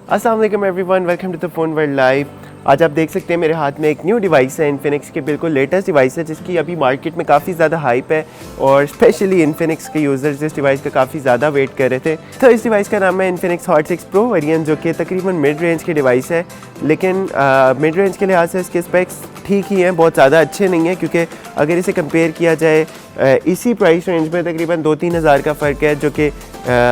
अस्सलाम वालेकुम everyone, welcome to the phone world live. आज आप देख सकते हैं मेरे हाथ में एक न्यू डिवाइस है, इन्फिनिक्स की बिल्कुल लेटेस्ट डिवाइस है जिसकी अभी मार्केट में काफ़ी ज़्यादा हाइप है और स्पेशली इन्फिनिक्स के यूज़र्स इस डिवाइस का काफ़ी ज़्यादा वेट कर रहे थे। तो इस डिवाइस का नाम है इन्फिनिक्स हॉट 6 प्रो वेरिएंट, जो कि तकरीबन मिड रेंज की डिवाइस है। लेकिन मिड रेंज के लिहाज से इसके स्पेक्स ठीक ही हैं, बहुत ज़्यादा अच्छे नहीं हैं, क्योंकि अगर इसे कंपेयर किया जाए इसी प्राइस रेंज में तकरीबन 2-3 हज़ार का फ़र्क है, जो कि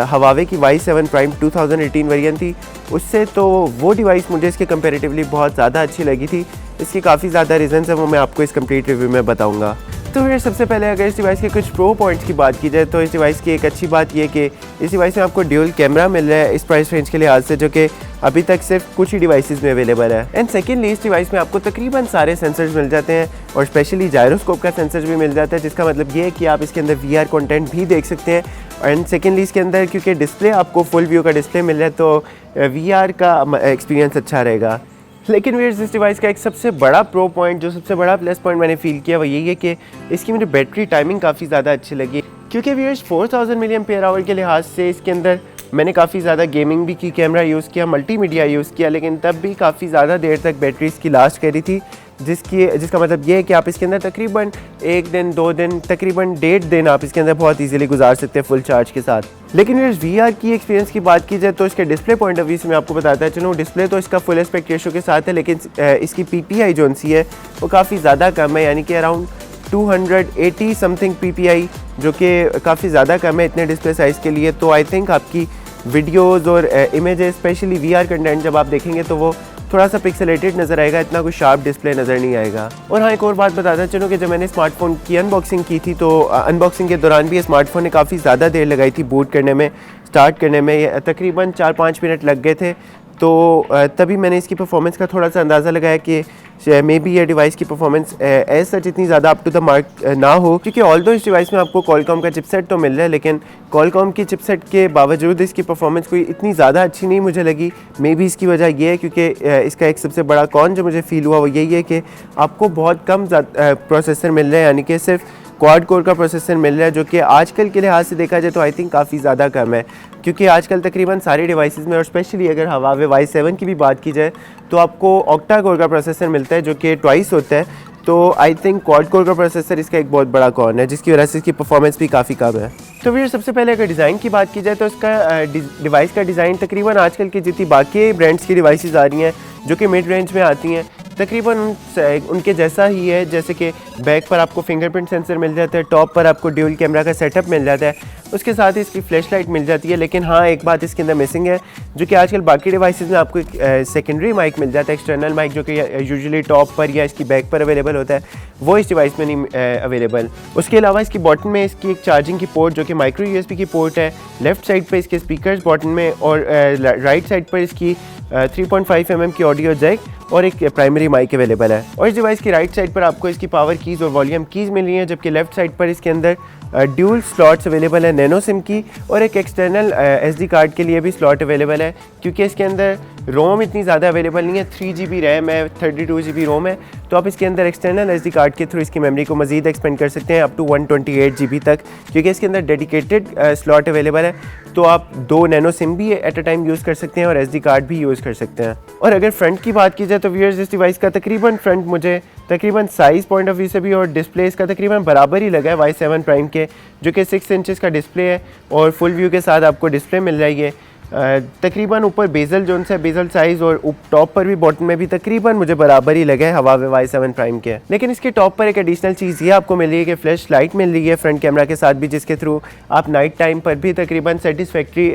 हवावे की Y7 प्राइम 2018 वेरिएंट थी उससे। तो वो डिवाइस मुझे इसके कंपैरेटिवली बहुत ज़्यादा अच्छी लगी थी। इसकी काफ़ी ज़्यादा रीज़न्स हैं, वो मैं आपको इस कंप्लीट रिव्यू में बताऊंगा। तो फिर सबसे पहले अगर इस डिवाइस के कुछ प्रो पॉइंट्स की बात की जाए तो इस डिवाइस की एक अच्छी बात यह कि इस डिवाइस में आपको ड्यूल कैमरा मिल रहा है इस प्राइस रेंज के लिहाज से, जो कि अभी तक सिर्फ कुछ ही डिवाइसेस में अवेलेबल है। एंड सेकेंडली इस डिवाइस में आपको तकरीबन सारे सेंसर्स मिल जाते हैं और स्पेशली जायरोस्कोप का सेंसर भी मिल जाता है, जिसका मतलब ये है कि आप इसके अंदर VR कंटेंट भी देख सकते हैं। एंड सेकेंडली इसके अंदर क्योंकि डिस्प्ले आपको फुल व्यू का डिस्प्ले मिल रहा है तो VR का एक्सपीरियंस अच्छा रहेगा। लेकिन व्यूअर्स इस डिवाइस का एक सबसे बड़ा प्रो पॉइंट, जो सबसे बड़ा प्लस पॉइंट मैंने फील किया वो यही है कि इसकी मुझे बैटरी टाइमिंग काफ़ी ज़्यादा अच्छी लगी, क्योंकि व्यूअर्स 4000 mAh के लिहाज से इसके अंदर मैंने काफ़ी ज़्यादा गेमिंग भी की, कैमरा यूज़ किया, मल्टीमीडिया यूज़ किया, लेकिन तब भी काफ़ी ज़्यादा देर तक बैटरी इसकी लास्ट कर रही थी, जिसका मतलब ये है कि आप इसके अंदर तकरीबन 1 दिन 2 दिन तकरीबन 1.5 दिन आप इसके अंदर बहुत इजीली गुजार सकते हैं फुल चार्ज के साथ। लेकिन इस VR की एक्सपीरियंस की बात की जाए तो इसके डिस्प्ले पॉइंट ऑफ व्यू से मैं आपको बताता चलूँ, डिस्प्ले तो इसका फुल एस्पेक्ट रेशियो के साथ है, लेकिन इसकी PPI जो सी है वो काफ़ी ज़्यादा कम है, यानी कि अराउंड 280 समथिंग PPI, जो कि काफ़ी ज़्यादा कम है इतने डिस्प्ले साइज़ के लिए। तो आई थिंक आपकी वीडियोज़ और इमेजेस स्पेशली VR कंटेंट जब आप देखेंगे तो वो थोड़ा सा पिक्सेलेटेड नज़र आएगा, इतना कोई शार्प डिस्प्ले नज़र नहीं आएगा। और हाँ, एक और बात बताता चलूँ कि जब मैंने स्मार्टफोन की अनबॉक्सिंग की थी तो अनबॉक्सिंग के दौरान भी स्मार्टफोन ने काफ़ी ज़्यादा देर लगाई थी बूट करने में, स्टार्ट करने में तकरीबन 4-5 मिनट लग गए थे। तो तभी मैंने इसकी परफॉर्मेंस का थोड़ा सा अंदाज़ा लगाया कि मे बी ये डिवाइस की परफॉर्मेंस एज सच इतनी ज़्यादा अप टू द मार्क ना हो, क्योंकि ऑल्दो इस डिवाइस में आपको कॉलकॉम का चिपसेट तो मिल रहा है, लेकिन कॉलकॉम की चिपसेट के बावजूद इसकी परफॉर्मेंस कोई इतनी ज़्यादा अच्छी नहीं मुझे लगी। मे बी इसकी वजह ये है क्योंकि इसका एक सबसे बड़ा कॉन जो मुझे फील हुआ वो यही है कि आपको बहुत कम प्रोसेसर मिल रहा है, यानी कि सिर्फ क्वाड कोर का प्रोसेसर मिल रहा है, जो कि आजकल के लिहाज से देखा जाए तो आई थिंक काफ़ी ज़्यादा कम है, क्योंकि आजकल तकरीबन सारी डिवाइसेस में और स्पेशली अगर हवावे Y7 की भी बात की जाए तो आपको ऑक्टा कोर का प्रोसेसर मिलता है, जो कि ट्वाइस होता है। तो आई थिंक क्वाड कोर का प्रोसेसर इसका एक बहुत बड़ा कॉन है, जिसकी वजह से इसकी परफॉर्मेंस भी काफ़ी कम है। तो फिर सबसे पहले अगर डिज़ाइन की बात की जाए तो इसका डिवाइस का डिज़ाइन तकरीबन आजकल की जितनी बाकी ब्रांड्स की डिवाइसेस आ रही हैं जो कि मिड रेंज में आती हैं तकरीबन उनके जैसा ही है। जैसे कि बैक पर आपको फिंगरप्रिंट सेंसर मिल जाता है, टॉप पर आपको ड्यूल कैमरा का सेटअप मिल जाता है, उसके साथ ही इसकी फ्लैश लाइट मिल जाती है। लेकिन हाँ, एक बात इसके अंदर मिसिंग है, जो कि आजकल बाकी डिवाइसेस में आपको एक सेकेंडरी माइक मिल जाता है, एक्सटर्नल माइक, जो कि यूजुअली टॉप पर या इसकी बैक पर अवेलेबल होता है, वो इस डिवाइस में नहीं अवेलेबल। उसके अलावा इसकी बॉटम में इसकी एक चार्जिंग की पोर्ट जो कि माइक्रो USB की पोर्ट है, लेफ्ट साइड पर इसके स्पीकर्स बॉटम में, और राइट साइड पर इसकी 3.5 mm की ऑडियो जैक और एक प्राइमरी माइक अवेलेबल है। और इस डिवाइस की राइट साइड पर आपको इसकी पावर कीज़ और वॉल्यूम कीज़ मिल रही हैं, जबकि लेफ्ट साइड पर इसके अंदर ड्यूल स्लॉट्स अवेलेबल है नैनो सिम की, और एक एक्सटर्नल SD कार्ड के लिए भी स्लॉट अवेलेबल है, क्योंकि इसके अंदर रोम इतनी ज़्यादा अवेलेबल नहीं है। 3 GB रैम है, 32 GB रोम है, तो आप इसके अंदर एक्सटर्नल SD कार्ड के थ्रू इसकी मेमोरी को मज़ीद एक्सपेंड कर सकते हैं अप टू 128 GB तक, क्योंकि इसके अंदर डेडिकेटेड स्लॉट अवेलेबल है। तो आप 2 नैनो सिम भी एट अ टाइम यूज़ कर सकते हैं और SD कार्ड भी यूज़ कर सकते हैं। और अगर फ्रंट की बात की जाए तो व्यूअर्स इस डिवाइस का तकरीबन फ्रंट मुझे तकरीबन साइज़ पॉइंट ऑफ व्यू से भी और डिस्प्ले इसका तकरीबन बराबर ही लगा है Y7 प्राइम के, जो कि 6 इंचज़ का डिस्प्ले है और फुल व्यू के साथ आपको डिस्प्ले मिल रही है। तकरीबन ऊपर बेजल जोन से बेजल साइज़ और टॉप पर भी बॉटम में भी तकरीबन मुझे बराबर ही लगा है हवावे Y7 प्राइम के। लेकिन इसके टॉप पर एक एडिशनल चीज़ ये आपको मिल रही है कि फ्लैश लाइट मिल रही है फ्रंट कैमरा के साथ भी, जिसके थ्रू आप नाइट टाइम पर भी तकरीबन सेटिस्फैक्ट्री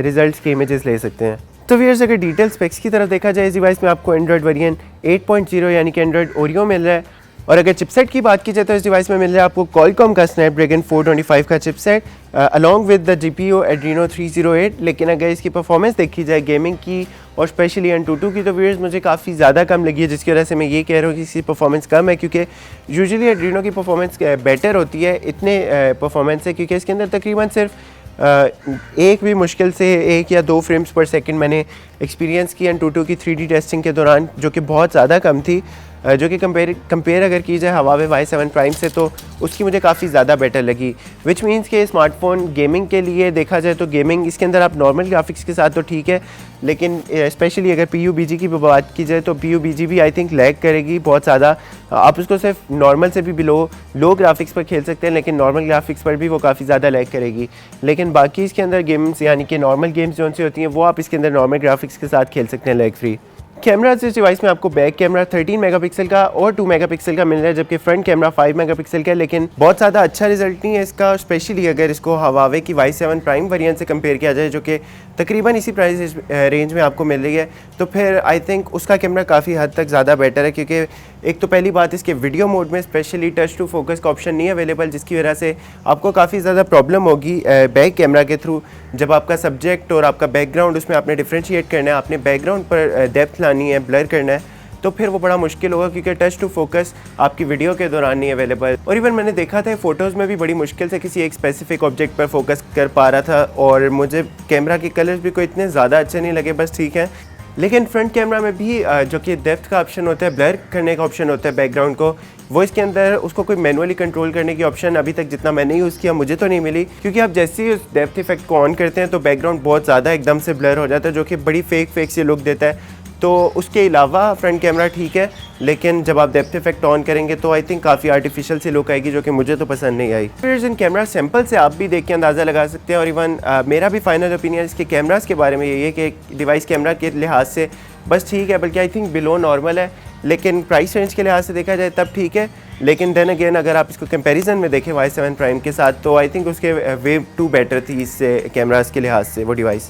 रिजल्ट्स के इमेजेस ले सकते हैं। तो व्यूअर्स अगर डिटेल स्पेक्स की तरफ देखा जाए इस डिवाइस में आपको एंड्रॉइड वेरिएंट 8.0 यानी कि एंड्रॉइड ओरियो मिल रहा है, और अगर चिपसेट की बात की जाए तो इस डिवाइस में मिल रहा है आपको कॉलकॉम का स्नैपड्रैगन 425 का chipset along with the GPU Adreno 308। लेकिन अगर इसकी परफॉर्मेंस देखी जाए गेमिंग की और स्पेशली Antutu की, तो व्यूअर्स मुझे काफ़ी ज़्यादा कम लगी है, जिसकी वजह से मैं ये कह रहा हूँ कि इसकी परफॉर्मेंस कम है, क्योंकि यूजुअली Adreno की परफॉर्मेंस बेटर होती है इतने परफॉर्मेंस से, क्योंकि इसके अंदर तकरीबन सिर्फ एक भी मुश्किल से 1 या 2 फ्रेम्स पर सेकंड मैंने एक्सपीरियंस की Antutu की 3D टेस्टिंग के दौरान, जो कि बहुत ज़्यादा कम थी। जो कि कंपेयर अगर की जाए Huawei Y7 Prime से तो उसकी मुझे काफ़ी ज़्यादा बेटर लगी। विच मीन्स कि स्मार्टफोन गेमिंग के लिए देखा जाए तो गेमिंग इसके अंदर आप नॉर्मल ग्राफिक्स के साथ तो ठीक है, लेकिन स्पेशली अगर PUBG की बात की जाए तो PUBG भी आई थिंक लैग करेगी बहुत ज़्यादा। आप उसको सिर्फ नॉर्मल से भी लो ग्राफिक्स पर खेल सकते हैं, लेकिन नॉर्मल ग्राफिक्स पर भी वो काफ़ी ज़्यादा लैग करेगी। लेकिन बाकी इसके अंदर गेम्स यानी कि नॉर्मल गेम्स जो सी होती हैं वो आप इसके अंदर नॉर्मल ग्राफिक्स के साथ खेल सकते हैं लैग फ्री। कैमरा इस डिवाइस में आपको बैक कैमरा 13 मेगापिक्सल का और 2 मेगापिक्सल का मिल रहा है, जबकि फ्रंट कैमरा 5 मेगापिक्सल का है, लेकिन बहुत ज़्यादा अच्छा रिजल्ट नहीं है इसका, स्पेशली अगर इसको Huawei की Y7 Prime वेरिएंट से कंपेयर किया जाए जो कि तकरीबन इसी प्राइस रेंज में आपको मिल रही है। तो फिर आई थिंक उसका कैमरा काफ़ी हद तक ज़्यादा बेटर है, क्योंकि एक तो पहली बात इसके वीडियो मोड में स्पेशली टच टू फोकस का ऑप्शन नहीं है अवेलेबल, जिसकी वजह से आपको काफ़ी ज़्यादा प्रॉब्लम होगी बैक कैमरा के थ्रू। जब आपका सब्जेक्ट और आपका बैकग्राउंड उसमें आपने डिफ्रेंशिएट करना है, आपने बैकग्राउंड पर डेप्थ लानी है, ब्लर करना है, तो फिर वो बड़ा मुश्किल होगा, क्योंकि टच टू फोकस आपकी वीडियो के दौरान नहीं अवेलेबल। और इवन मैंने देखा था फ़ोटोज़ में भी बड़ी मुश्किल से किसी एक स्पेसिफिक ऑब्जेक्ट पर फोकस कर पा रहा था, और मुझे कैमरा के कलर्स भी कोई इतने ज़्यादा अच्छे नहीं लगे, बस ठीक है। लेकिन फ्रंट कैमरा में भी जो कि डेप्थ का ऑप्शन होता है, ब्लर करने का ऑप्शन होता है बैकग्राउंड को, वो इसके अंदर उसको कोई मैनुअली कंट्रोल करने की ऑप्शन अभी तक जितना मैंने यूज़ किया मुझे तो नहीं मिली, क्योंकि आप जैसे ही उस डेप्थ इफेक्ट को ऑन करते हैं तो बैकग्राउंड बहुत ज़्यादा एकदम से ब्लर हो जाता है, जो कि बड़ी फेक से लुक देता है। तो उसके अलावा फ्रंट कैमरा ठीक है, लेकिन जब आप डेप्थ इफेक्ट ऑन करेंगे तो आई थिंक काफ़ी आर्टिफिशियल सी लुक आएगी, जो कि मुझे तो पसंद नहीं आई। फिर इन कैमरा सैंपल से आप भी देख के अंदाज़ा लगा सकते हैं, और इवन मेरा भी फाइनल ओपिनियन इसके कैमरास के बारे में यही है कि डिवाइस कैमरा के लिहाज से बस ठीक है, बल्कि आई थिंक बिलो नॉर्मल है, लेकिन प्राइस रेंज के लिहाज से देखा जाए तब ठीक है। लेकिन देन अगेन अगर आप इसको कंपैरिजन में देखें Y7 Prime के साथ, तो आई थिंक उसके वे टू बेटर थी इससे कैमरास के लिहाज से वो डिवाइस।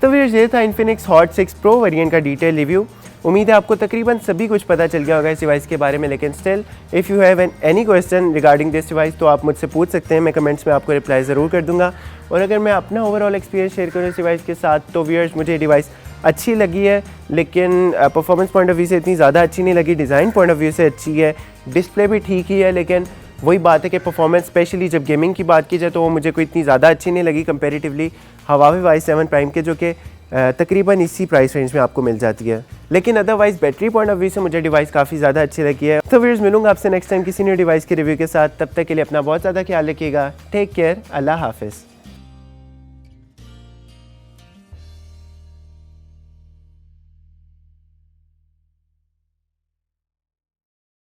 तो फिर ये था Infinix Hot 6 Pro वेरिएंट का डिटेल रिव्यू। उम्मीद है आपको तकरीबन सभी कुछ पता चल गया होगा इस डिवाइस के बारे में, लेकिन still if you have any question regarding this device तो आप मुझसे पूछ सकते हैं, मैं कमेंट्स में आपको रिप्लाई ज़रूर कर दूंगा। और अगर मैं अपना ओवरऑल एक्सपीरियंस शेयर करूँ इस डिवाइस के साथ, तो व्यूअर्स मुझे डिवाइस अच्छी लगी है, लेकिन परफॉर्मेंस पॉइंट ऑफ व्यू से इतनी ज़्यादा अच्छी नहीं लगी। डिज़ाइन पॉइंट ऑफ व्यू से अच्छी है, डिस्प्ले भी ठीक ही है, लेकिन वही बात है कि परफॉर्मेंस स्पेशली जब गेमिंग की बात की जाए तो वो मुझे कोई इतनी ज़्यादा अच्छी नहीं लगी कंपेरेटिवली Huawei Y7 Prime के, जो कि तकरीबन इसी प्राइस रेंज में आपको मिल जाती है। लेकिन otherwise battery point of view से मुझे डिवाइस काफ़ी ज़्यादा अच्छी लगी है। तो व्यूअर्स मिलूंगा आपसे नेक्स्ट टाइम किसी न्यू डिवाइस के रिव्यू के साथ, तब तक के लिए अपना बहुत ज़्यादा ख्याल रखिएगा। टेक केयर, अल्लाह हाफिज़।